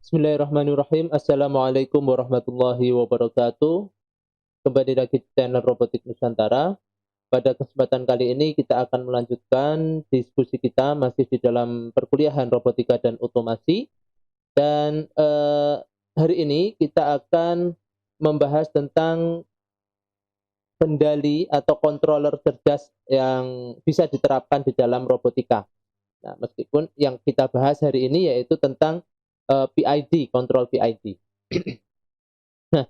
Bismillahirrahmanirrahim. Assalamualaikum warahmatullahi wabarakatuh. Kembali lagi di channel Robotik Nusantara. Pada kesempatan kali ini kita akan melanjutkan diskusi kita masih di dalam perkuliahan robotika dan otomasi. Dan hari ini kita akan membahas tentang kendali atau controller cerdas yang bisa diterapkan di dalam robotika. Nah, meskipun yang kita bahas hari ini yaitu tentang PID, kontrol PID. Nah,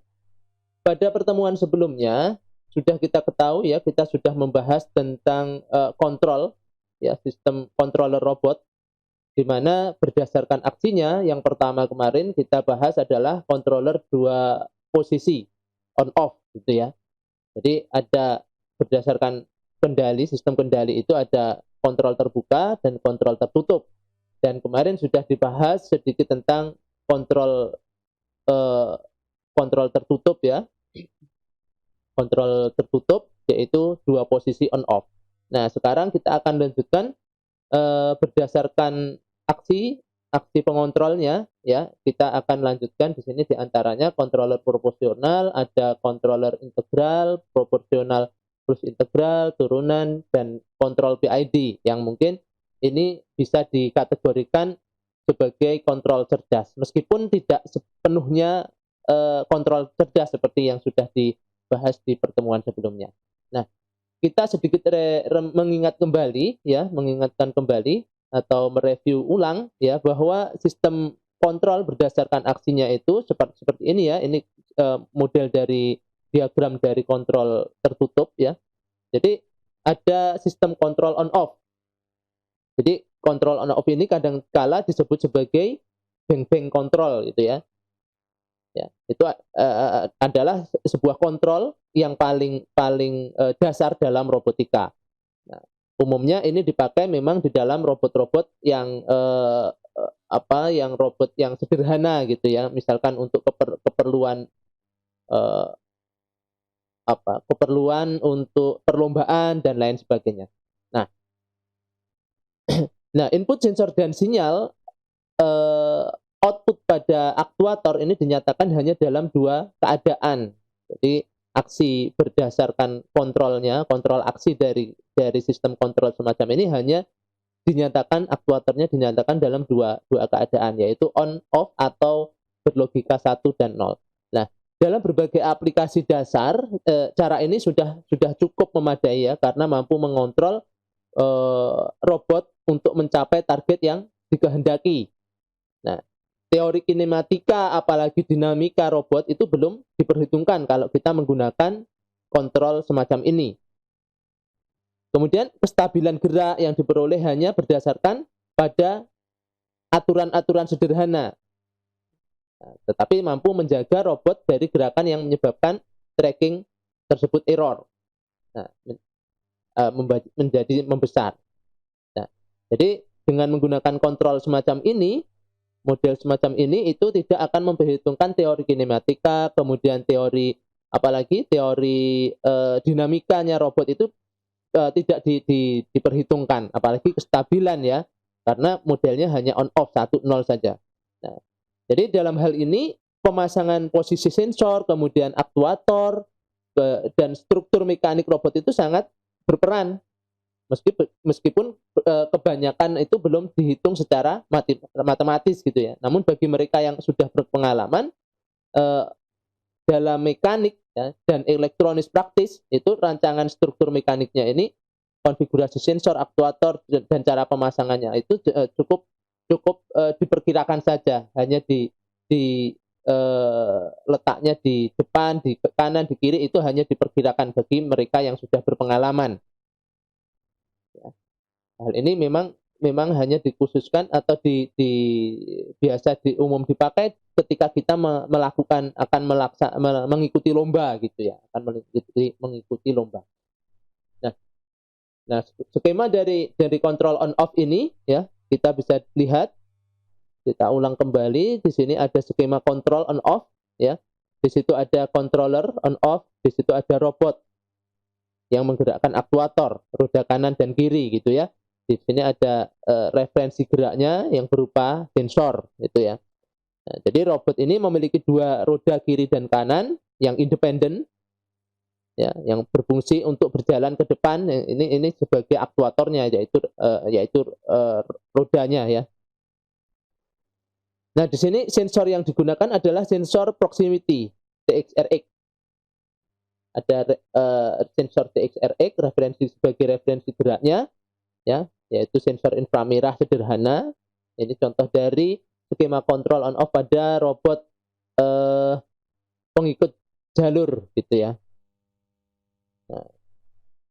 pada pertemuan sebelumnya sudah kita ketahui ya, kita sudah membahas tentang kontrol ya, sistem controller robot, di mana berdasarkan aksinya yang pertama kemarin kita bahas adalah controller dua posisi on off gitu ya. Jadi ada berdasarkan kendali, sistem kendali itu ada kontrol terbuka dan kontrol tertutup. Dan kemarin sudah dibahas sedikit tentang kontrol kontrol tertutup ya. Kontrol tertutup yaitu dua posisi on off. Nah, sekarang kita akan lanjutkan berdasarkan aksi pengontrolnya ya. Kita akan lanjutkan di sini diantaranya controller proporsional, ada controller integral, proporsional plus integral, turunan, dan kontrol PID yang mungkin ini bisa dikategorikan sebagai kontrol cerdas, meskipun tidak sepenuhnya kontrol cerdas seperti yang sudah dibahas di pertemuan sebelumnya. Nah, kita sedikit mengingatkan kembali atau mereview ulang ya, bahwa sistem kontrol berdasarkan aksinya itu seperti ini ya. Ini model dari diagram dari kontrol tertutup ya. Jadi ada sistem kontrol on off. Jadi kontrol on off ini kadang kala disebut sebagai bang-bang kontrol gitu ya. Ya, itu adalah sebuah kontrol yang paling dasar dalam robotika. Nah, umumnya ini dipakai memang di dalam robot-robot yang yang robot yang sederhana gitu ya, misalkan untuk keperluan keperluan untuk perlombaan dan lain sebagainya. Nah, input sensor dan sinyal output pada aktuator ini dinyatakan hanya dalam dua keadaan. Jadi aksi berdasarkan kontrolnya, kontrol aksi dari sistem kontrol semacam ini hanya dinyatakan, aktuatornya dinyatakan dalam dua keadaan, yaitu on off atau berlogika 1 dan 0. Nah, dalam berbagai aplikasi dasar cara ini sudah cukup memadai ya, karena mampu mengontrol robot untuk mencapai target yang dikehendaki. Nah, teori kinematika apalagi dinamika robot itu belum diperhitungkan kalau kita menggunakan kontrol semacam ini. Kemudian kestabilan gerak yang diperoleh hanya berdasarkan pada aturan-aturan sederhana. Nah, tetapi mampu menjaga robot dari gerakan yang menyebabkan tracking tersebut error. Nah, menjadi membesar. Nah, jadi dengan menggunakan kontrol semacam ini, model semacam ini itu tidak akan memperhitungkan teori kinematika, kemudian teori dinamikanya robot itu tidak diperhitungkan, apalagi kestabilan ya, karena modelnya hanya on off 1 0 saja. Nah, jadi dalam hal ini pemasangan posisi sensor, kemudian aktuator dan struktur mekanik robot itu sangat berperan. Meskipun kebanyakan itu belum dihitung secara matematis gitu ya. Namun bagi mereka yang sudah berpengalaman dalam mekanik ya, dan elektronis praktis, itu rancangan struktur mekaniknya ini, konfigurasi sensor, aktuator, dan cara pemasangannya itu cukup diperkirakan saja, hanya letaknya di depan, di kanan, di kiri, itu hanya diperkirakan bagi mereka yang sudah berpengalaman. Ya. Hal ini memang hanya dikhususkan atau biasa umum dipakai ketika kita mengikuti lomba gitu ya, akan mengikuti lomba. Nah, skema dari kontrol on off ini ya, kita bisa lihat, kita ulang kembali. Di sini ada skema kontrol on off ya. Di situ ada controller on off, di situ ada robot yang menggerakkan aktuator roda kanan dan kiri gitu ya. Di sini ada referensi geraknya yang berupa sensor gitu ya. Nah, jadi robot ini memiliki dua roda kiri dan kanan yang independen, ya, yang berfungsi untuk berjalan ke depan. Ini sebagai aktuatornya, yaitu rodanya, ya. Nah, di sini sensor yang digunakan adalah sensor proximity TXRX. Ada sensor TXRX sebagai referensi geraknya, ya, yaitu sensor inframerah sederhana. Ini contoh dari skema kontrol on off pada robot pengikut jalur, gitu ya.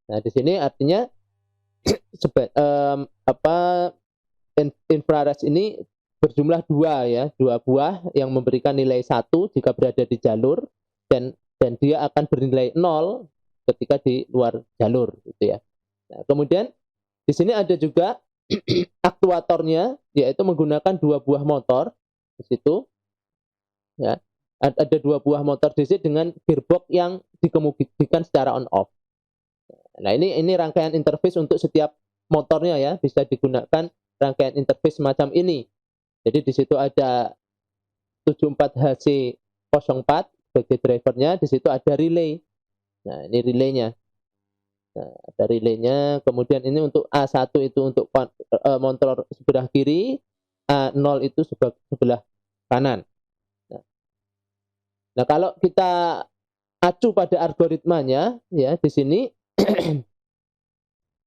Nah, di sini artinya infrared ini berjumlah dua buah yang memberikan nilai 1 jika berada di jalur, dan dia akan bernilai 0 ketika di luar jalur, gitu ya. Nah, kemudian di sini ada juga aktuatornya, yaitu menggunakan dua buah motor di situ, ya. Ada dua buah motor DC dengan gearbox yang dikemudikan secara on off. Nah, ini rangkaian interface untuk setiap motornya, ya, bisa digunakan rangkaian interface semacam ini. Jadi di situ ada 74HC04 sebagai drivernya, di situ ada relay. Nah, ini relaynya. Nah, ada relaynya. Kemudian ini untuk A1 itu untuk motor sebelah kiri, A0 itu sebelah kanan. Nah, kalau kita acu pada algoritmanya, ya, di sini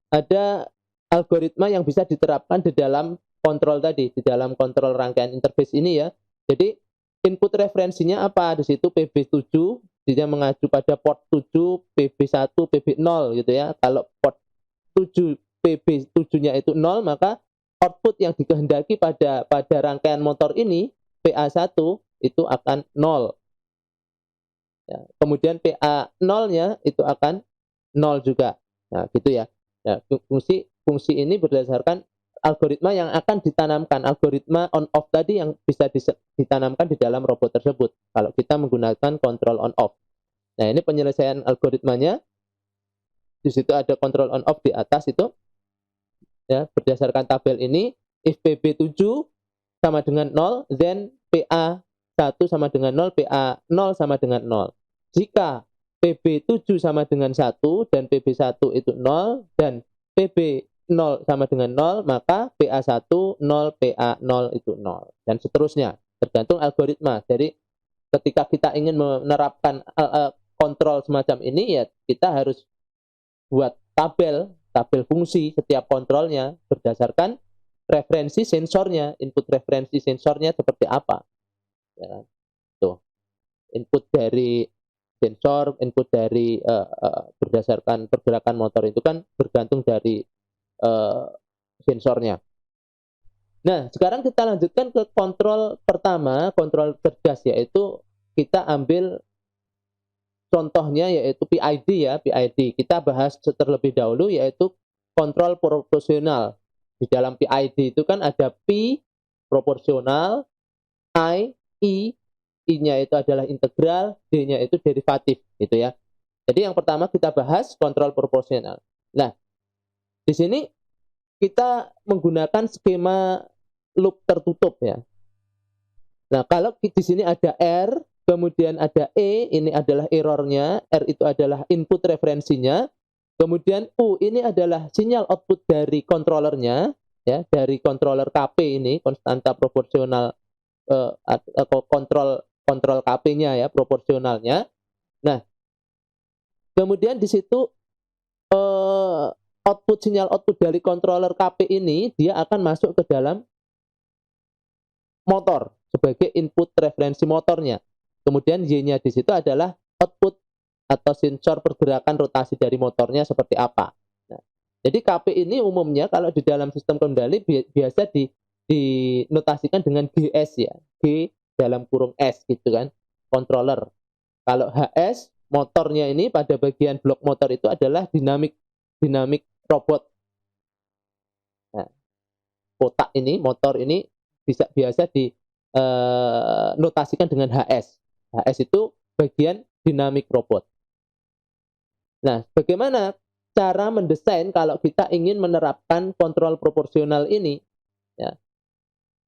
ada algoritma yang bisa diterapkan di dalam kontrol tadi, di dalam kontrol rangkaian interface ini, ya. Jadi input referensinya apa? Di situ PB7, dia mengacu pada port 7, PB1, PB0, gitu ya. Kalau port 7 PB7-nya itu 0, maka output yang dikehendaki pada rangkaian motor ini, PA1, itu akan 0. Ya, kemudian PA0-nya itu akan 0 juga. Nah, gitu ya. Nah, fungsi ini berdasarkan algoritma yang akan ditanamkan, algoritma on off tadi yang bisa ditanamkan di dalam robot tersebut kalau kita menggunakan kontrol on off. Nah, ini penyelesaian algoritmanya. Di situ ada kontrol on off di atas itu, ya, berdasarkan tabel ini. If PB7 sama dengan 0, then PA1 sama dengan 0, PA0 sama dengan 0. Jika PB7 sama dengan 1 dan PB1 itu 0 dan PB0 sama dengan 0, maka PA1 0, PA0 itu 0, dan seterusnya, tergantung algoritma. Jadi ketika kita ingin menerapkan kontrol semacam ini, ya, kita harus buat tabel fungsi setiap kontrolnya berdasarkan referensi sensornya, input referensi sensornya seperti apa, ya. Tuh, input dari sensor, input dari berdasarkan pergerakan motor itu kan bergantung dari sensornya. Nah, sekarang kita lanjutkan ke kontrol pertama, kontrol cerdas, yaitu kita ambil contohnya yaitu PID, ya, PID. Kita bahas terlebih dahulu yaitu kontrol proporsional. Di dalam PID itu kan ada P proporsional, I, I-nya itu adalah integral, D-nya itu derivatif, gitu ya. Jadi yang pertama kita bahas kontrol proporsional. Nah, di sini kita menggunakan skema loop tertutup, ya. Nah, kalau di sini ada R, kemudian ada E, ini adalah errornya, R itu adalah input referensinya, kemudian U ini adalah sinyal output dari controllernya, ya, dari controller KP ini, konstanta proporsional atau kontrol KP-nya, ya, proporsionalnya. Nah, kemudian di situ sinyal output dari controller KP ini dia akan masuk ke dalam motor sebagai input referensi motornya. Kemudian Y-nya di situ adalah output atau sensor pergerakan rotasi dari motornya seperti apa. Nah, jadi KP ini umumnya kalau di dalam sistem kendali biasa dinotasikan dengan GS, ya, G dalam kurung S, gitu kan, controller. Kalau HS, motornya ini pada bagian blok motor itu adalah dinamik robot. Nah, kotak ini, motor ini biasa dinotasikan dengan HS. HS itu bagian dinamik robot. Nah, bagaimana cara mendesain kalau kita ingin menerapkan kontrol proporsional ini, ya?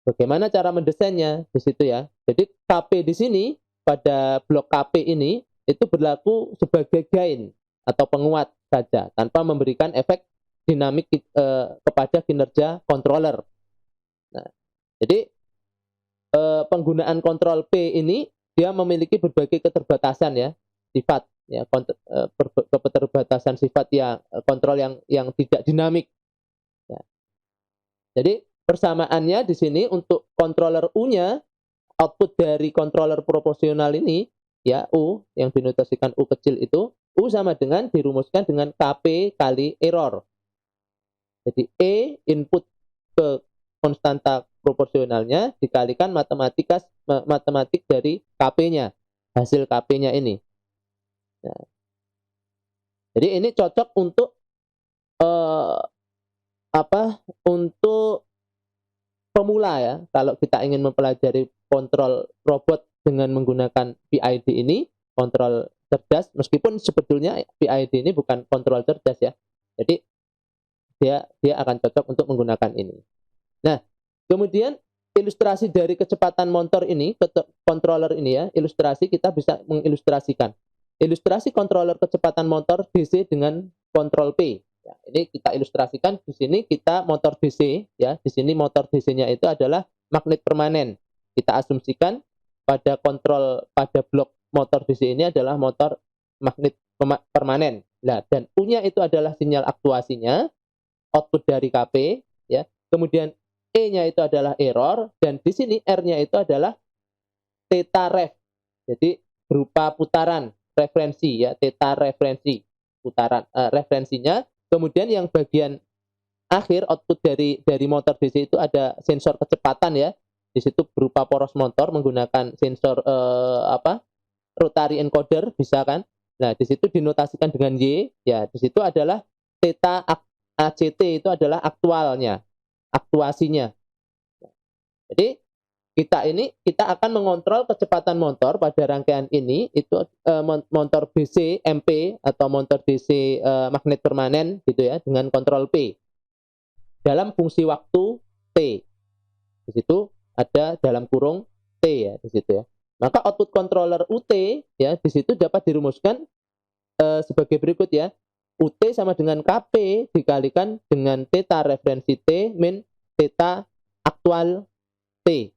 Bagaimana cara mendesainnya di situ, ya? Jadi KP di sini pada blok KP ini itu berlaku sebagai gain atau penguat saja tanpa memberikan efek dinamik kepada kinerja controller. Nah, jadi penggunaan kontrol P ini dia memiliki berbagai keterbatasan ya, sifat ya, keterbatasan sifat yang kontrol yang tidak dinamik. Ya. Jadi persamaannya di sini untuk controller U-nya, output dari controller proporsional ini ya, U yang dinotasikan U kecil itu, U sama dengan dirumuskan dengan KP kali error. Jadi E input ke konstanta proporsionalnya dikalikan matematik dari KP-nya, hasil KP-nya ini. Nah, jadi ini cocok untuk untuk pemula ya. Kalau kita ingin mempelajari kontrol robot dengan menggunakan PID ini, kontrol cerdas, meskipun sebetulnya PID ini bukan kontrol cerdas ya. Jadi dia akan cocok untuk menggunakan ini. Nah, kemudian ilustrasi dari kecepatan motor ini, controller ini ya, ilustrasi kita bisa mengilustrasikan. Ilustrasi controller kecepatan motor DC dengan kontrol P. Ya, ini kita ilustrasikan di sini kita motor DC ya, di sini motor DC-nya itu adalah magnet permanen. Kita asumsikan pada blok motor DC ini adalah motor magnet permanen. Nah, dan U-nya itu adalah sinyal aktuasinya, output dari KP ya. Kemudian E-nya itu adalah error dan di sini R-nya itu adalah theta ref. Jadi berupa putaran referensi ya, theta referensi putaran referensinya. Kemudian yang bagian akhir output dari motor DC itu ada sensor kecepatan ya. Di situ berupa poros motor menggunakan sensor rotary encoder bisa kan. Nah, di situ dinotasikan dengan Y ya. Di situ adalah theta ACT itu adalah aktualnya, aktuasinya. Jadi kita akan mengontrol kecepatan motor pada rangkaian ini itu motor DC MP atau motor DC magnet permanen gitu ya dengan kontrol P dalam fungsi waktu T. Di situ ada dalam kurung T ya di situ ya. Maka output controller UT ya di situ dapat dirumuskan sebagai berikut ya. UT sama dengan KP dikalikan dengan theta referensi T min theta aktual T.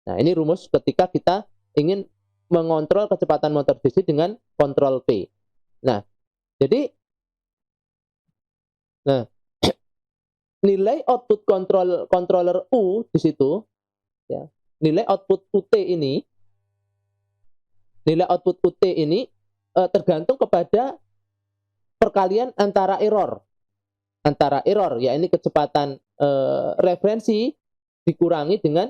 Nah, ini rumus ketika kita ingin mengontrol kecepatan motor DC dengan kontrol P. Nah, jadi nilai output controller U di situ ya. Nilai output UT ini tergantung kepada perkalian antara error ya ini kecepatan referensi dikurangi dengan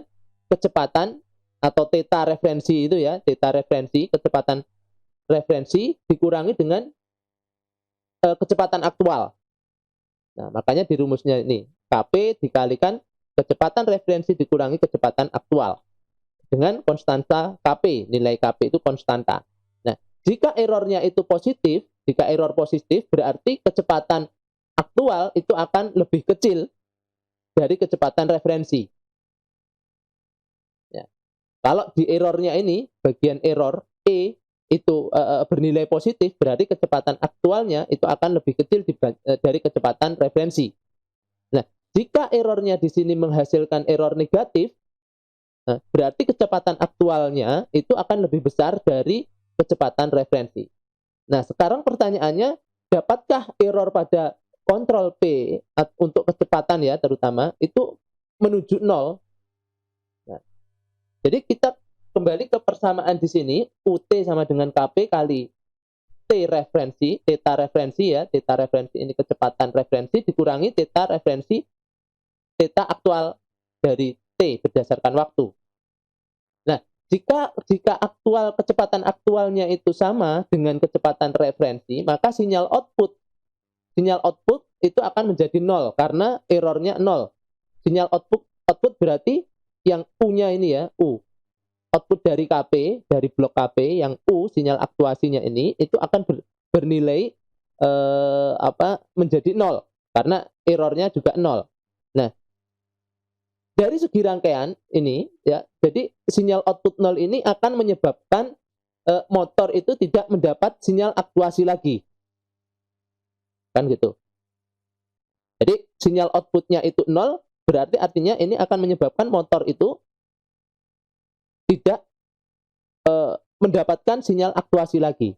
kecepatan atau theta referensi itu ya, theta referensi, kecepatan referensi dikurangi dengan kecepatan aktual. Nah, makanya di rumusnya ini KP dikalikan kecepatan referensi dikurangi kecepatan aktual dengan konstanta KP, nilai KP itu konstanta. Nah, jika errornya itu positif, jika error positif berarti kecepatan aktual itu akan lebih kecil dari kecepatan referensi. Ya. Kalau di errornya ini, bagian error E itu bernilai positif, berarti kecepatan aktualnya itu akan lebih kecil dari kecepatan referensi. Nah, jika errornya di sini menghasilkan error negatif, berarti kecepatan aktualnya itu akan lebih besar dari kecepatan referensi. Nah, sekarang pertanyaannya, dapatkah error pada kontrol P untuk kecepatan ya terutama itu menuju 0? Nah, jadi kita kembali ke persamaan di sini, UT sama dengan KP kali T referensi, theta referensi ya, theta referensi ini kecepatan referensi dikurangi theta referensi, theta aktual dari T berdasarkan waktu. Nah, jika kecepatan aktualnya itu sama dengan kecepatan referensi, maka sinyal output itu akan menjadi 0 karena errornya 0. Sinyal output berarti yang U-nya ini ya, U. Output dari KP, dari blok KP yang U, sinyal aktuasinya ini itu akan bernilai menjadi 0 karena errornya juga 0. Nah, dari segi rangkaian ini ya, jadi sinyal output 0 ini akan menyebabkan motor itu tidak mendapat sinyal aktuasi lagi. Kan gitu. Jadi sinyal outputnya itu 0, berarti artinya ini akan menyebabkan motor itu tidak mendapatkan sinyal aktuasi lagi.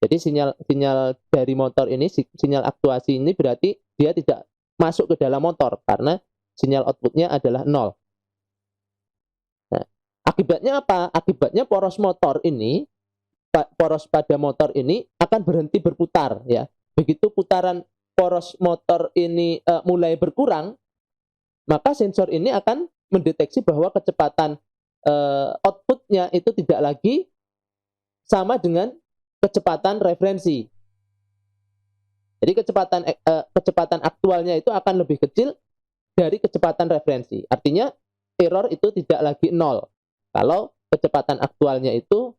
Jadi sinyal dari motor ini, sinyal aktuasi ini berarti dia tidak masuk ke dalam motor karena sinyal outputnya adalah 0. Nah, akibatnya apa? Akibatnya poros pada motor ini akan berhenti berputar ya. Begitu putaran poros motor ini mulai berkurang, maka sensor ini akan mendeteksi bahwa kecepatan outputnya itu tidak lagi sama dengan kecepatan referensi. Jadi kecepatan aktualnya itu akan lebih kecil dari kecepatan referensi. Artinya error itu tidak lagi 0 kalau kecepatan aktualnya itu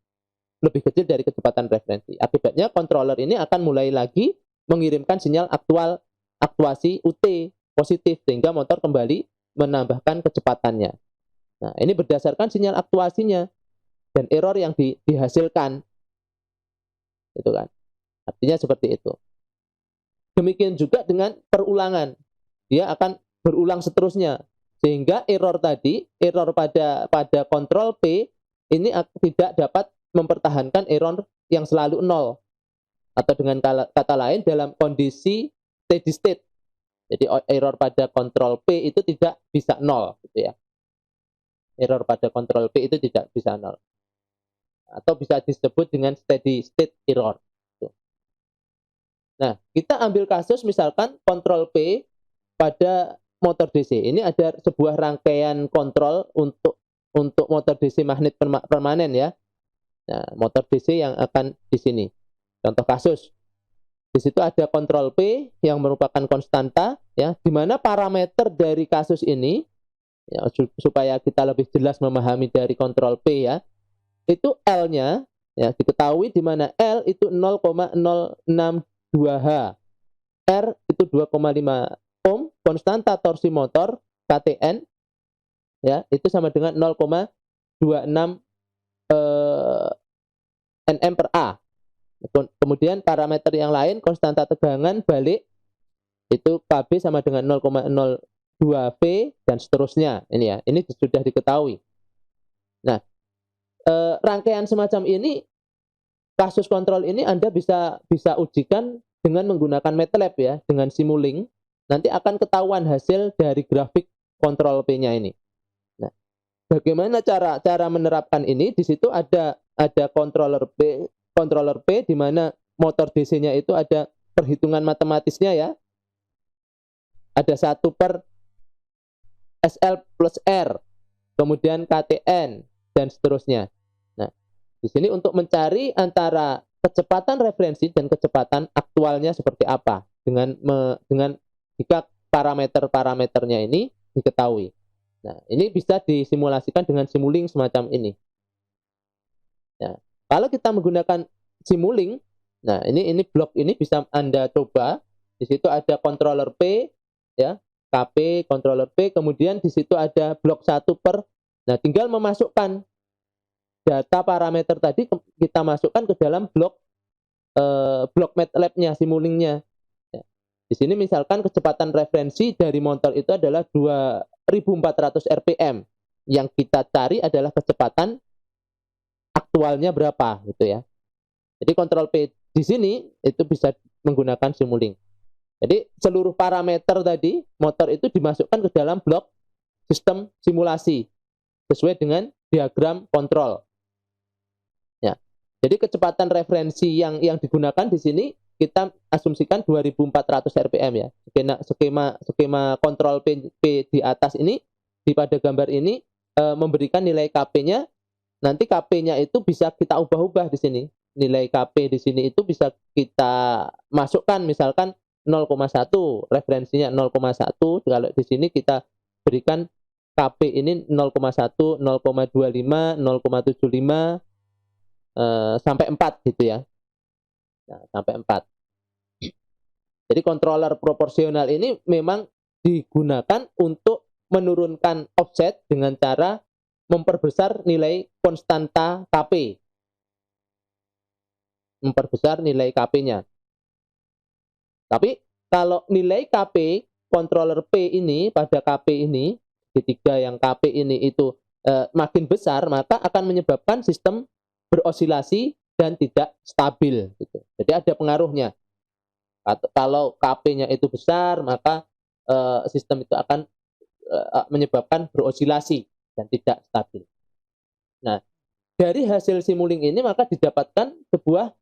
lebih kecil dari kecepatan referensi. Akibatnya controller ini akan mulai lagi mengirimkan sinyal aktuasi UT positif sehingga motor kembali menambahkan kecepatannya. Nah, ini berdasarkan sinyal aktuasinya dan error yang dihasilkan. Itu kan. Artinya seperti itu. Demikian juga dengan perulangan. Dia akan berulang seterusnya. Sehingga error pada kontrol P ini tidak dapat mempertahankan error yang selalu 0. Atau dengan kata lain dalam kondisi steady state. Jadi error pada kontrol P itu tidak bisa 0 gitu ya. Error pada kontrol P itu tidak bisa 0. Atau bisa disebut dengan steady state error. Nah, kita ambil kasus misalkan kontrol P pada motor DC. Ini ada sebuah rangkaian kontrol untuk motor DC magnet permanen ya. Nah, motor DC yang akan di sini. Contoh kasus. Di situ ada kontrol P yang merupakan konstanta ya, di mana parameter dari kasus ini ya, supaya kita lebih jelas memahami dari kontrol P ya. Itu L-nya ya diketahui di mana L itu 0,062H. R itu 2,5 ohm, konstanta torsi motor KTN ya, itu sama dengan 0,26 Nm per A. Kemudian parameter yang lain, konstanta tegangan balik itu KB sama dengan 0,02 V dan seterusnya. Ini ya, ini sudah diketahui. Nah, rangkaian semacam ini, kasus kontrol ini Anda bisa ujikan dengan menggunakan MATLAB ya, dengan Simulink. Nanti akan ketahuan hasil dari grafik kontrol P-nya ini. Nah, bagaimana cara menerapkan ini? Di situ ada controller P di mana motor DC-nya itu ada perhitungan matematisnya ya. Ada 1 per SL plus R, kemudian KTN dan seterusnya. Nah, di sini untuk mencari antara kecepatan referensi dan kecepatan aktualnya seperti apa dengan jika parameternya ini diketahui. Nah, ini bisa disimulasikan dengan Simulink semacam ini. Ya, kalau kita menggunakan Simulink, nah ini blok ini bisa Anda coba. Di situ ada controller P, ya, KP, controller P, kemudian di situ ada blok 1 per. Nah, tinggal memasukkan data parameter tadi kita masukkan ke dalam blok MATLAB-nya, Simulink-nya. Ya. Di sini misalkan kecepatan referensi dari motor itu adalah 2400 rpm. Yang kita cari adalah kecepatan aktualnya berapa gitu ya. Jadi kontrol P di sini itu bisa menggunakan Simulink. Jadi seluruh parameter tadi motor itu dimasukkan ke dalam blok sistem simulasi sesuai dengan diagram kontrol. Ya. Jadi kecepatan referensi yang digunakan di sini kita asumsikan 2400 rpm ya. Skema kontrol P di atas ini pada gambar ini memberikan nilai KP-nya. Nanti KP-nya itu bisa kita ubah-ubah di sini. Nilai KP di sini itu bisa kita masukkan misalkan 0,1, referensinya 0,1. Kalau di sini kita berikan KP ini 0,1, 0,25, 0,75 sampai 4 gitu ya. Nah, sampai 4. Jadi controller proporsional ini memang digunakan untuk menurunkan offset dengan cara memperbesar nilai konstanta KP. Memperbesar nilai KP-nya. Tapi kalau nilai KP controller P ini pada KP ini, segitiga yang KP ini itu makin besar, maka akan menyebabkan sistem berosilasi dan tidak stabil. Gitu. Jadi ada pengaruhnya. Kalau KP-nya itu besar, maka sistem itu akan menyebabkan berosilasi dan tidak stabil. Nah, dari hasil simuling ini maka didapatkan sebuah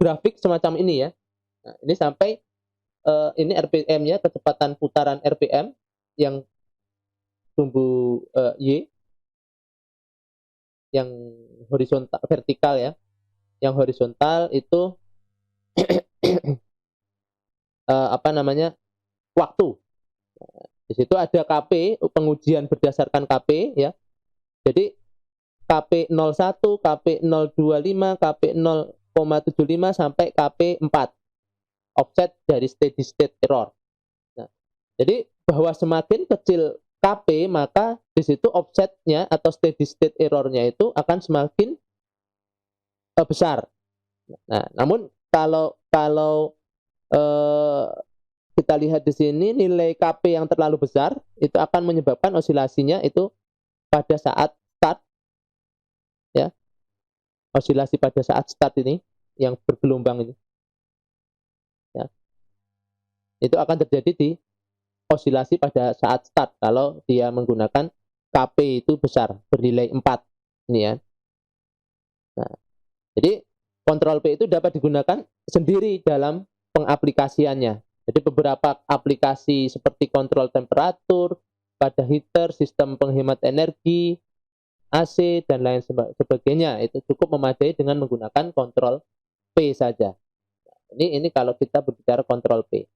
grafik semacam ini ya. Nah, ini sampai ini RPM-nya, kecepatan putaran RPM yang sumbu Y, yang horizontal, vertikal ya. Yang horizontal itu waktu. Di situ ada KP, pengujian berdasarkan KP ya. Jadi KP01, KP025, KP0,75 sampai KP4. Offset dari steady state error. Nah, jadi bahwa semakin kecil KP, maka di situ offsetnya atau steady state errornya itu akan semakin besar. Nah, namun kalau kita lihat di sini nilai KP yang terlalu besar itu akan menyebabkan osilasinya itu pada saat start, ya, osilasi pada saat start ini yang bergelombang ini, ya, itu akan terjadi di osilasi pada saat start kalau dia menggunakan KP itu besar, bernilai 4 ini ya. Nah, jadi kontrol P itu dapat digunakan sendiri dalam pengaplikasiannya. Jadi beberapa aplikasi seperti kontrol temperatur, pada heater, sistem penghemat energi, AC, dan lain sebagainya itu cukup memadai dengan menggunakan kontrol P saja. Ini kalau kita berbicara kontrol P.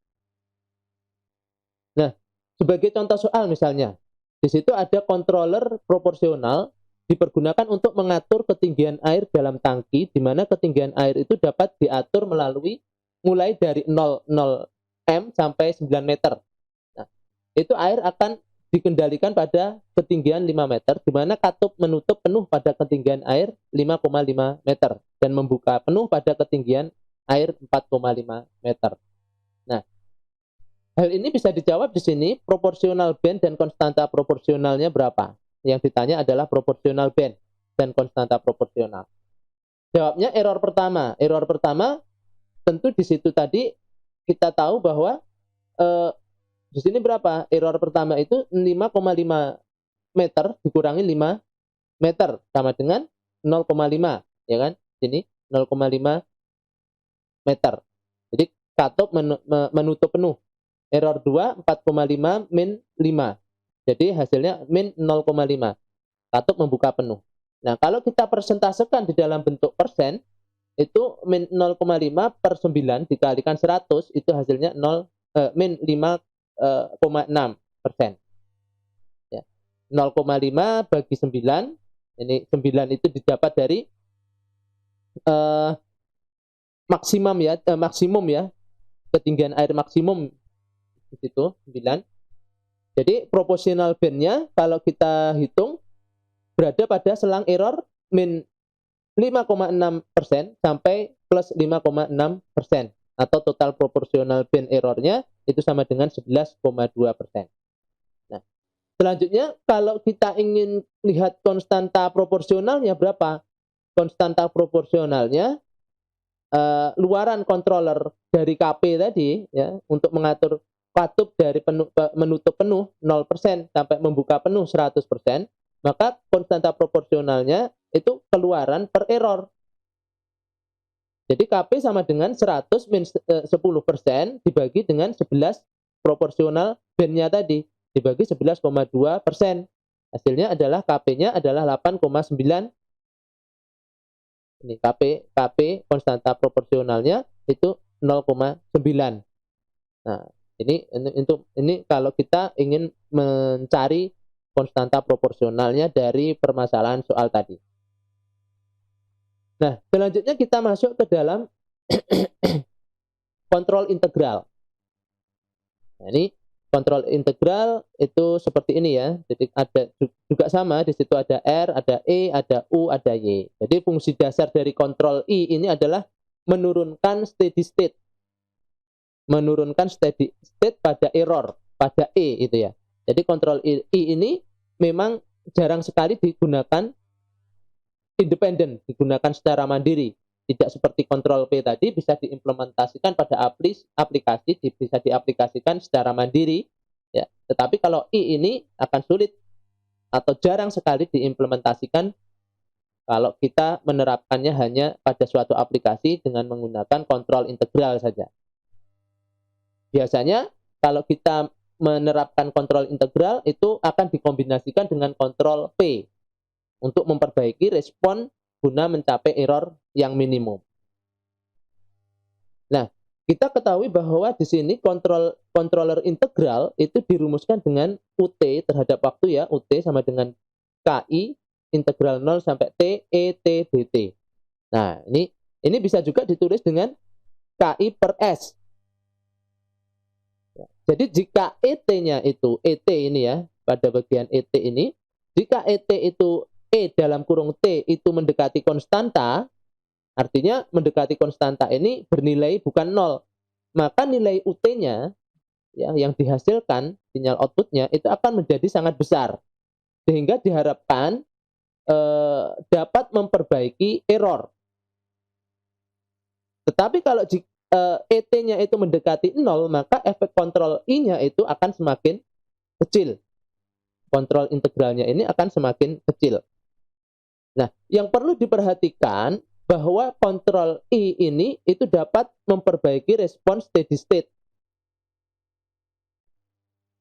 Nah, sebagai contoh soal misalnya, di situ ada controller proporsional dipergunakan untuk mengatur ketinggian air dalam tangki, di mana ketinggian air itu dapat diatur melalui mulai dari 0 M sampai 9 meter. Nah, itu air akan dikendalikan pada ketinggian 5 meter, di mana katup menutup penuh pada ketinggian air 5,5 meter dan membuka penuh pada ketinggian air 4,5 meter. Nah, hal ini bisa dijawab di sini, proporsional band dan konstanta proporsionalnya berapa? Yang ditanya adalah proporsional band dan konstanta proporsional. Jawabnya error pertama. Error pertama tentu di situ tadi kita tahu bahwa di sini berapa? Error pertama itu 5,5 meter dikurangi 5 meter sama dengan 0,5, ya kan? Sini 0,5 meter. Jadi katup menutup penuh. Error 2, 4,5 min 5. Jadi hasilnya min 0,5. Katup membuka penuh. Nah, kalau kita persentasekan di dalam bentuk persen, itu min 0,5 per 9 dikalikan 100, itu hasilnya min 5,6%. Ya. 0,5 bagi 9, ini 9 itu didapat dari maksimum ya, ketinggian air maksimum di situ 9. Jadi proporsional band-nya kalau kita hitung berada pada selang error min 5,6% sampai plus 5,6%, atau total proporsional band errornya itu sama dengan 11,2%. Nah, selanjutnya kalau kita ingin lihat konstanta proporsionalnya berapa? Konstanta proporsionalnya luaran controller dari KP tadi ya, untuk mengatur katup dari menutup penuh 0% sampai membuka penuh 100%, maka konstanta proporsionalnya itu keluaran per error. Jadi KP sama dengan 100 min 10% dibagi dengan 11 proporsional band-nya tadi, dibagi 11,2%. Hasilnya adalah KP-nya adalah 8,9. Ini KP konstanta proporsionalnya itu 0,9. Nah, ini kalau kita ingin mencari konstanta proporsionalnya dari permasalahan soal tadi. Nah, selanjutnya kita masuk ke dalam kontrol integral. Nah, ini kontrol integral itu seperti ini ya. Jadi ada juga sama, di situ ada R, ada E, ada U, ada Y. Jadi fungsi dasar dari kontrol I ini adalah menurunkan steady state. Menurunkan steady state pada error, pada E itu ya. Jadi kontrol I ini memang jarang sekali digunakan independen, digunakan secara mandiri. Tidak seperti kontrol P tadi bisa diimplementasikan pada aplikasi, bisa diaplikasikan secara mandiri, ya. Tetapi kalau I ini akan sulit atau jarang sekali diimplementasikan kalau kita menerapkannya hanya pada suatu aplikasi dengan menggunakan kontrol integral saja. Biasanya kalau kita menerapkan kontrol integral itu akan dikombinasikan dengan kontrol P untuk memperbaiki respon guna mencapai error yang minimum. Nah, kita ketahui bahwa di sini controller integral itu dirumuskan dengan UT terhadap waktu ya, UT sama dengan KI integral 0 sampai T E T dt. Nah, ini bisa juga ditulis dengan KI per S. Jadi jika ET-nya itu ET ini ya, pada bagian ET ini, jika ET itu E dalam kurung T itu mendekati konstanta, artinya mendekati konstanta ini bernilai bukan 0. Maka nilai UT-nya ya, yang dihasilkan, sinyal output-nya itu akan menjadi sangat besar. Sehingga diharapkan dapat memperbaiki error. Tetapi kalau ET-nya itu mendekati 0, maka efek kontrol I-nya itu akan semakin kecil. Kontrol integralnya ini akan semakin kecil. Nah, yang perlu diperhatikan bahwa kontrol I ini itu dapat memperbaiki respon steady state.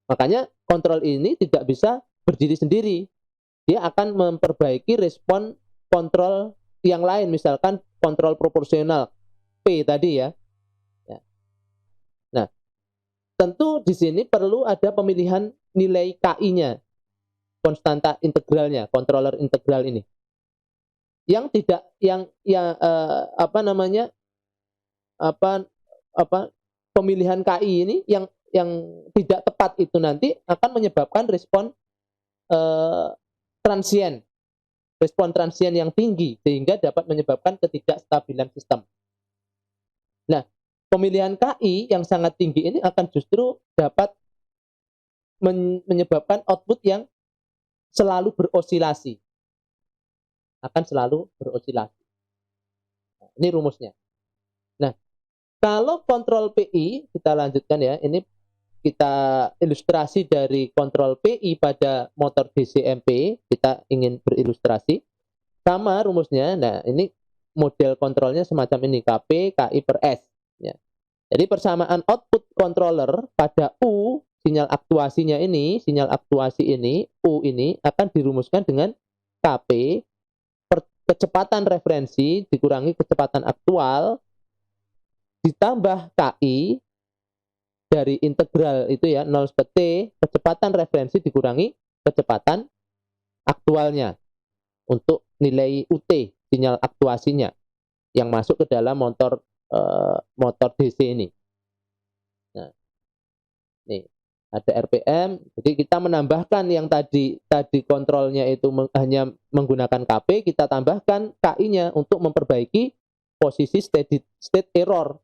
Makanya kontrol ini tidak bisa berdiri sendiri. Dia akan memperbaiki respon kontrol yang lain, misalkan kontrol proporsional P tadi ya. Nah, tentu di sini perlu ada pemilihan nilai KI-nya, konstanta integralnya, controller integral ini. Yang tidak pemilihan KI ini yang tidak tepat itu nanti akan menyebabkan respon transien yang tinggi sehingga dapat menyebabkan ketidakstabilan sistem. Nah, pemilihan KI yang sangat tinggi ini akan justru dapat menyebabkan output yang selalu berosilasi. Akan selalu berosilasi. Nah, ini rumusnya. Nah, kalau kontrol PI, kita lanjutkan ya, ini kita ilustrasi dari kontrol PI pada motor DC MP, kita ingin berilustrasi. Sama rumusnya, nah ini model kontrolnya semacam ini, KP, KI per S. Ya. Jadi persamaan output controller pada U, sinyal aktuasi ini, U ini akan dirumuskan dengan KP, kecepatan referensi dikurangi kecepatan aktual ditambah KI dari integral itu ya 0 sampai T, kecepatan referensi dikurangi kecepatan aktualnya untuk nilai UT, sinyal aktuasinya yang masuk ke dalam motor DC ini. Nah, nih ada RPM, jadi kita menambahkan yang tadi kontrolnya itu hanya menggunakan KP, kita tambahkan KI-nya untuk memperbaiki posisi steady state error,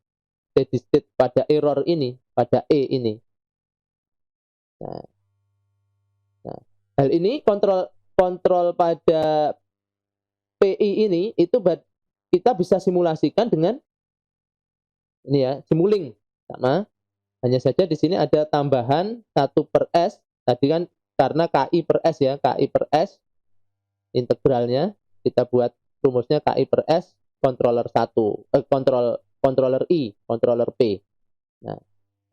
steady state pada error ini, pada E ini. Nah, hal ini kontrol pada PI ini itu kita bisa simulasikan dengan ini ya, Simulink sama. Hanya saja di sini ada tambahan 1 per S. Tadi kan karena KI per S ya, KI per S integralnya kita buat rumusnya KI per S controller 1, controller I, controller P. Nah,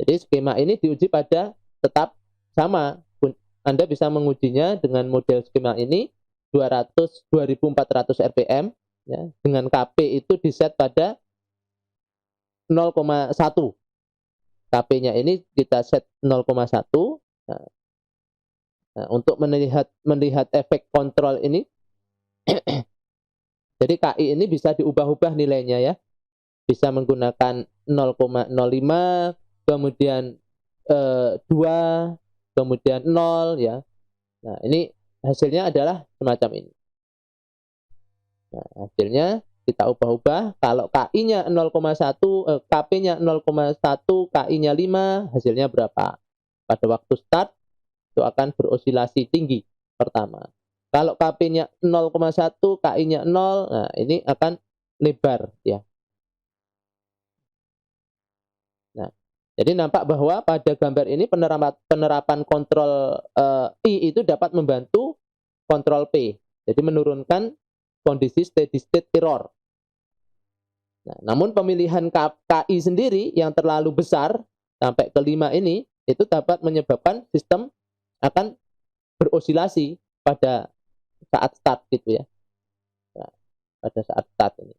jadi skema ini diuji pada tetap sama. Anda bisa mengujinya dengan model skema ini 2400 RPM ya, dengan KP itu diset pada 0,1. KP-nya ini kita set 0,1. Nah, untuk melihat efek kontrol ini, jadi KI ini bisa diubah-ubah nilainya ya. Bisa menggunakan 0,05, kemudian 2, kemudian 0 ya. Nah, ini hasilnya adalah semacam ini. Nah, hasilnya kita ubah-ubah, kalau KI-nya 0,1, KP-nya 0,1, KI-nya 5, hasilnya berapa? Pada waktu start itu akan berosilasi tinggi pertama. Kalau KP-nya 0,1, KI-nya 0, nah ini akan lebar ya. Nah, jadi nampak bahwa pada gambar ini penerapan kontrol I itu dapat membantu kontrol P. Jadi menurunkan kondisi steady state error. Nah, namun pemilihan KI sendiri yang terlalu besar sampai ke 5 ini itu dapat menyebabkan sistem akan berosilasi pada saat start gitu ya. Nah, pada saat start ini.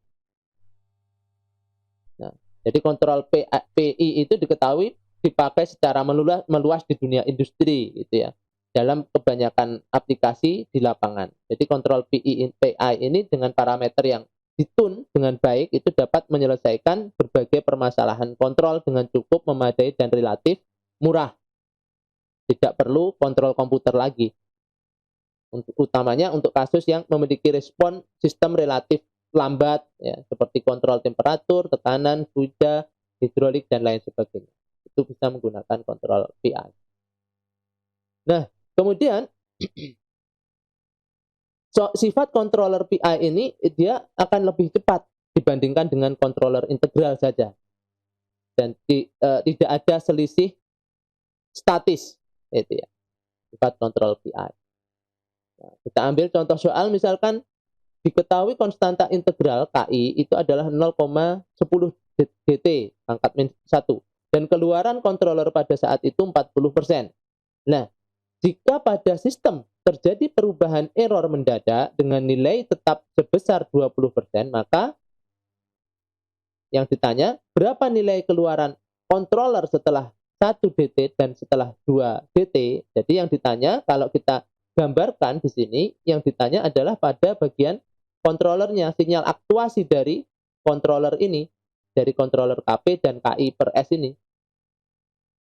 Nah, jadi kontrol PI itu diketahui dipakai secara meluas di dunia industri gitu ya. Dalam kebanyakan aplikasi di lapangan. Jadi kontrol PI ini dengan parameter yang ditune dengan baik itu dapat menyelesaikan berbagai permasalahan kontrol dengan cukup, memadai, dan relatif murah. Tidak perlu kontrol komputer lagi. Utamanya untuk kasus yang memiliki respon sistem relatif lambat, ya, seperti kontrol temperatur, tekanan, fluida, hidrolik, dan lain sebagainya. Itu bisa menggunakan kontrol PI. Nah, kemudian sifat controller PI ini dia akan lebih cepat dibandingkan dengan controller integral saja. Dan tidak ada selisih statis, itu ya, sifat kontrol PI. Nah, kita ambil contoh soal, misalkan diketahui konstanta integral KI itu adalah 0,10 dt pangkat min 1 dan keluaran controller pada saat itu 40%. Nah, jika pada sistem terjadi perubahan error mendadak dengan nilai tetap sebesar 20%, maka yang ditanya berapa nilai keluaran controller setelah 1 dt dan setelah 2 dt. Jadi yang ditanya, kalau kita gambarkan di sini, yang ditanya adalah pada bagian controllernya, sinyal aktuasi dari controller ini, dari controller KP dan KI per S ini,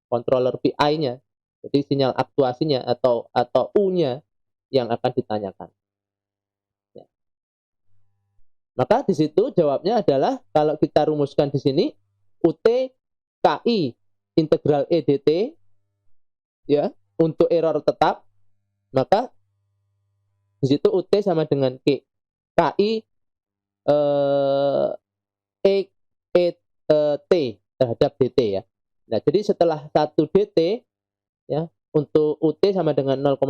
controller PI-nya. Jadi sinyal aktuasinya atau U-nya yang akan ditanyakan. Ya. Maka di situ jawabnya adalah, kalau kita rumuskan di sini, UT KI integral EDT ya untuk error tetap, maka di situ UT sama dengan KI T terhadap DT ya. Nah, jadi setelah 1 DT ya, untuk UT sama dengan 0,1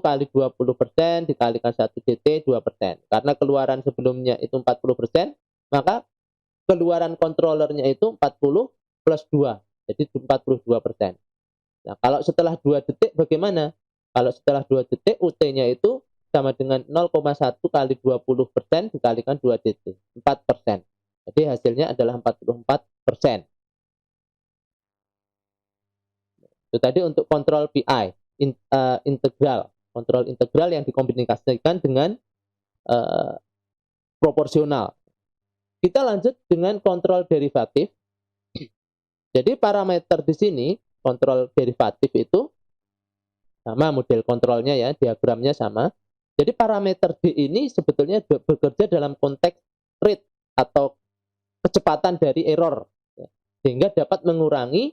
kali 20% dikalikan 1 DT 2%. Karena keluaran sebelumnya itu 40%, maka keluaran kontrolernya itu 40 plus 2. Jadi 42%. Nah, kalau setelah 2 detik bagaimana? Kalau setelah 2 detik UT-nya itu sama dengan 0,1 kali 20% dikalikan 2 dt, 4%. Jadi hasilnya adalah 44%. Itu tadi untuk kontrol PI, integral. Kontrol integral yang dikomunikasikan dengan proporsional. Kita lanjut dengan kontrol derivatif. Jadi parameter di sini, kontrol derivatif itu sama model kontrolnya ya, diagramnya sama. Jadi parameter D ini sebetulnya bekerja dalam konteks rate atau kecepatan dari error, ya, sehingga dapat mengurangi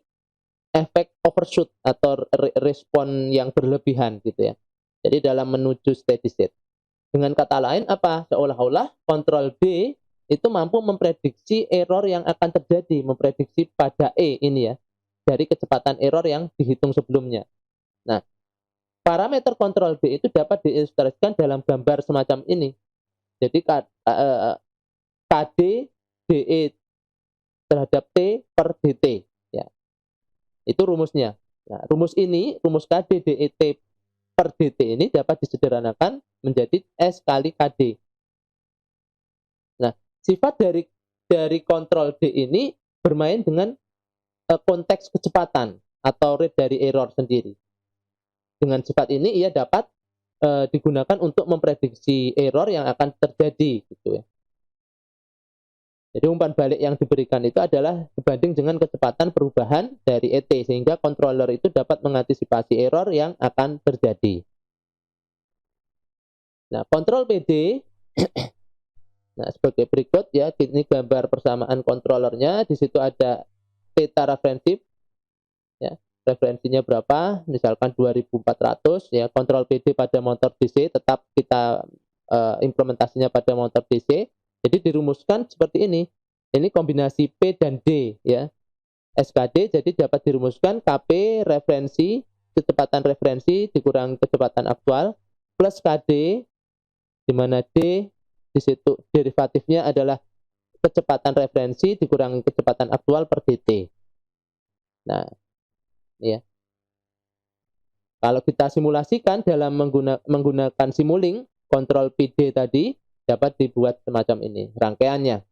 efek overshoot atau respon yang berlebihan gitu ya. Jadi dalam menuju steady state. Dengan kata lain apa? Seolah-olah kontrol D itu mampu memprediksi error yang akan terjadi, memprediksi pada E ini ya, dari kecepatan error yang dihitung sebelumnya. Nah, parameter kontrol D itu dapat diilustrasikan dalam gambar semacam ini. Jadi KD DE terhadap T per DT ya. Itu rumusnya. Nah, rumus KD DET per DT ini dapat disederhanakan menjadi S kali KD. Nah, sifat dari kontrol D ini bermain dengan konteks kecepatan atau rate dari error sendiri. Dengan sifat ini ia dapat digunakan untuk memprediksi error yang akan terjadi gitu ya. Jadi umpan balik yang diberikan itu adalah sebanding dengan kecepatan perubahan dari ET, sehingga controller itu dapat mengantisipasi error yang akan terjadi. Nah, kontrol PD, nah sebagai berikut ya, ini gambar persamaan controllernya. Di situ ada theta referensi, ya, referensinya berapa? Misalkan 2400, ya. Kontrol PD pada motor DC tetap kita implementasinya pada motor DC. Jadi dirumuskan seperti ini. Ini kombinasi P dan D, ya. SKD jadi dapat dirumuskan KP referensi, kecepatan referensi dikurangi kecepatan aktual, plus KD, di mana D di situ derivatifnya adalah kecepatan referensi dikurangi kecepatan aktual per dt. Nah, ya. Kalau kita simulasikan dalam menggunakan Simulink, kontrol PD tadi dapat dibuat semacam ini rangkaiannya.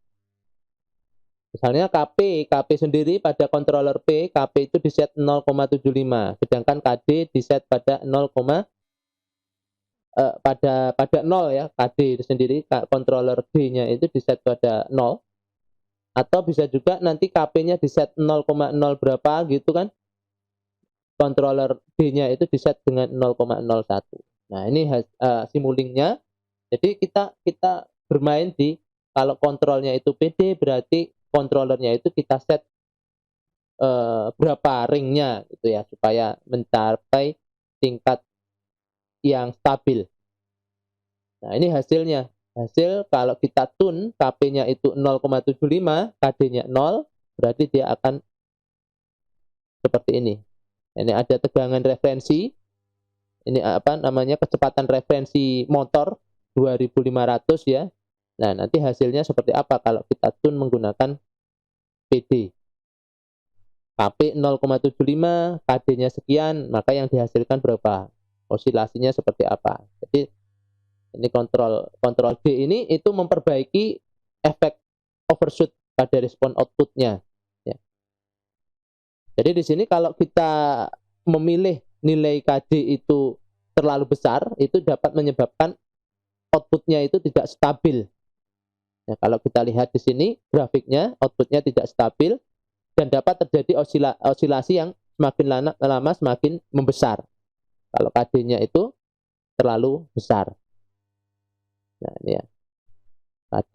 Misalnya KP sendiri pada controller P, KP itu di set 0,75, sedangkan KD di set pada 0, pada 0 ya. KD itu sendiri, controller D-nya itu di set pada 0. Atau bisa juga nanti KP-nya di set 0,0 berapa gitu kan. Controller D-nya itu di set dengan 0,01. Nah, ini Simulink-nya. Jadi kita bermain di, kalau kontrolnya itu PD, berarti kontrolernya itu kita set berapa ringnya gitu ya, supaya mencapai tingkat yang stabil. Nah, ini hasilnya. Hasil kalau kita tune KP-nya itu 0,75, KD-nya 0, berarti dia akan seperti ini. Ini ada tegangan referensi. Ini apa namanya, kecepatan referensi motor 2500 ya. Nah, nanti hasilnya seperti apa kalau kita tune menggunakan PD. KP 0,75, KD-nya sekian, maka yang dihasilkan berapa? Osilasinya seperti apa? Jadi ini kontrol D ini itu memperbaiki efek overshoot pada respon outputnya. Ya. Jadi di sini kalau kita memilih nilai KD itu terlalu besar, itu dapat menyebabkan outputnya itu tidak stabil. Nah, kalau kita lihat di sini grafiknya, outputnya tidak stabil dan dapat terjadi osilasi yang semakin lama semakin membesar. Kalau KD-nya itu terlalu besar. Nah, ini ya. KD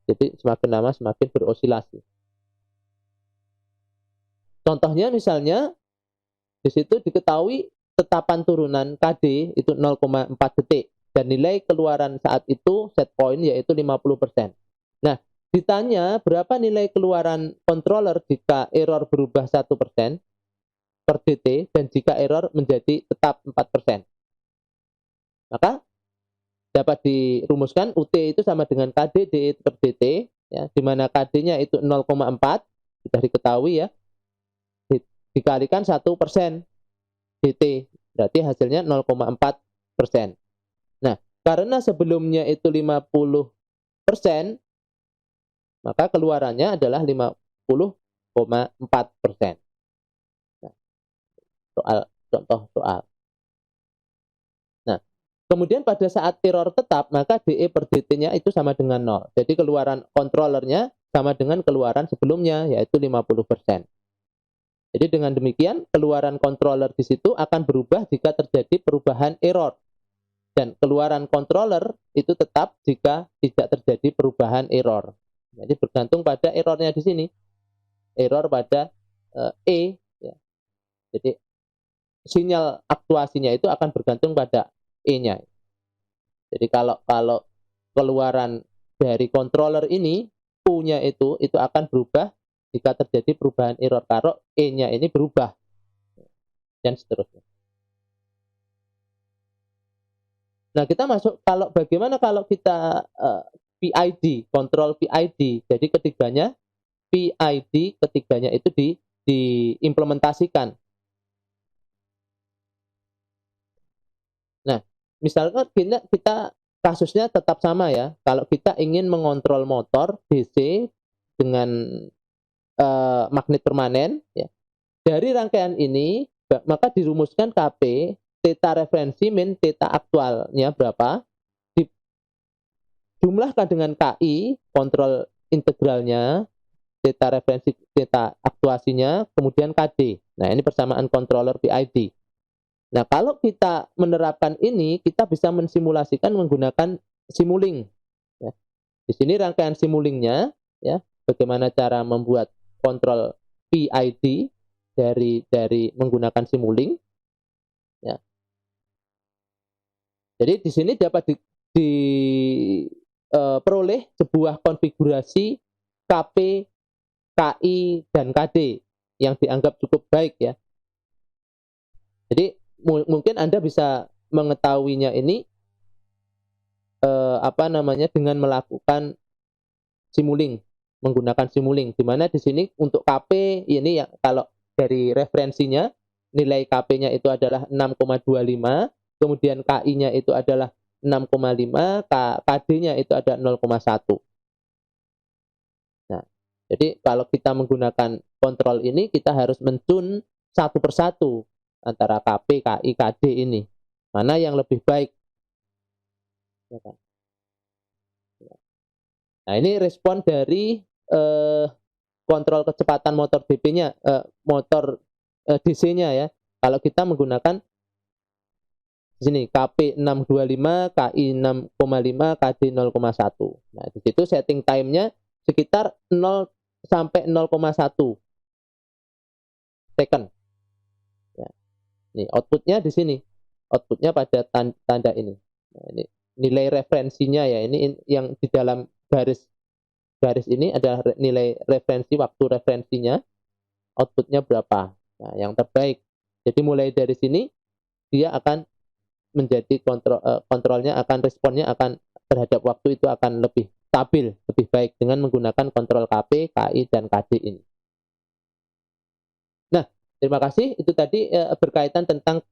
jadi semakin lama semakin berosilasi. Contohnya misalnya di situ diketahui tetapan turunan KD itu 0,4 detik dan nilai keluaran saat itu set point yaitu 50%. Nah, ditanya berapa nilai keluaran controller jika error berubah 1% per dt dan jika error menjadi tetap 4%. Maka dapat dirumuskan UT itu sama dengan KD DE per dt, ya, di mana KD-nya itu 0,4, sudah diketahui ya, dikalikan 1% dt, berarti hasilnya 0,4%. Nah, karena sebelumnya itu 50%, maka keluarannya adalah 50,4%. Nah, contoh soal. Kemudian pada saat error tetap, maka DE per dt-nya itu sama dengan 0. Jadi keluaran kontrolernya sama dengan keluaran sebelumnya, yaitu 50%. Jadi dengan demikian, keluaran controller di situ akan berubah jika terjadi perubahan error. Dan keluaran controller itu tetap jika tidak terjadi perubahan error. Jadi bergantung pada errornya di sini. Error pada E. Ya. Jadi sinyal aktuasinya itu akan bergantung pada E-nya. Jadi kalau keluaran dari controller ini, U-nya itu akan berubah jika terjadi perubahan error kalau E-nya ini berubah dan seterusnya. Nah, kita masuk bagaimana kalau kita PID, kontrol PID. Jadi ketiganya PID ketiganya itu diimplementasikan. Nah, misalkan kita kasusnya tetap sama ya. Kalau kita ingin mengontrol motor DC dengan magnet permanen, ya, dari rangkaian ini maka dirumuskan KP theta referensi min theta aktualnya berapa, dijumlahkan dengan KI kontrol integralnya, theta referensi, theta aktuasinya, kemudian KD. Nah, ini persamaan controller PID. Nah, kalau kita menerapkan ini, kita bisa mensimulasikan menggunakan Simulink. Ya. Di sini rangkaian Simulink-nya, ya, bagaimana cara membuat kontrol PID dari menggunakan Simulink. Ya. Jadi di sini dapat diperoleh sebuah konfigurasi KP, KI, dan KD yang dianggap cukup baik ya. Jadi mungkin Anda bisa mengetahuinya ini dengan melakukan Simulink, menggunakan Simulink. Di mana di sini untuk KP ini ya, kalau dari referensinya nilai KP-nya itu adalah 6,25, kemudian KI-nya itu adalah 6,5, KD-nya itu ada 0,1. Nah, jadi kalau kita menggunakan kontrol ini, kita harus mencun satu persatu antara KP, KI, KD ini. Mana yang lebih baik. Nah, ini respon dari kontrol kecepatan motor DP-nya, motor DC-nya ya. Kalau kita menggunakan di sini KP 625, KI 6,5, KD 0,1. Nah, di situ setting time-nya sekitar 0 sampai 0,1 second. Ya. Ini outputnya di sini. Outputnya pada tanda ini. Nah, ini nilai referensinya ya. Ini yang di dalam garis ini adalah nilai referensi, waktu referensinya, outputnya berapa. Nah, yang terbaik. Jadi mulai dari sini dia akan menjadi kontrolnya akan, responnya akan terhadap waktu itu akan lebih stabil, lebih baik dengan menggunakan kontrol KP, KI, dan KD ini. Nah, terima kasih. Itu tadi berkaitan tentang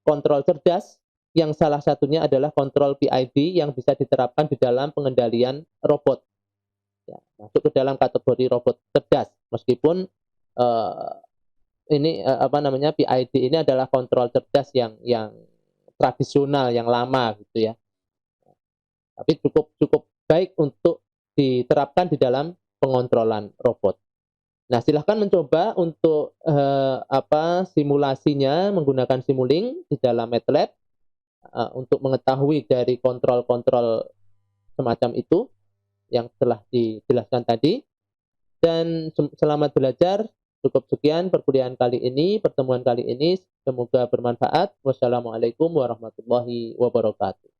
kontrol cerdas, yang salah satunya adalah kontrol PID yang bisa diterapkan di dalam pengendalian robot. Ya, masuk ke dalam kategori robot cerdas, meskipun PID ini adalah kontrol cerdas yang tradisional, yang lama gitu ya. Tapi cukup baik untuk diterapkan di dalam pengontrolan robot. Nah, silahkan mencoba untuk simulasinya menggunakan Simulink di dalam MATLAB untuk mengetahui dari kontrol-kontrol semacam itu yang telah dijelaskan tadi. Dan selamat belajar. Cukup sekian perkuliahan kali ini, pertemuan kali ini. Semoga bermanfaat. Wassalamualaikum warahmatullahi wabarakatuh.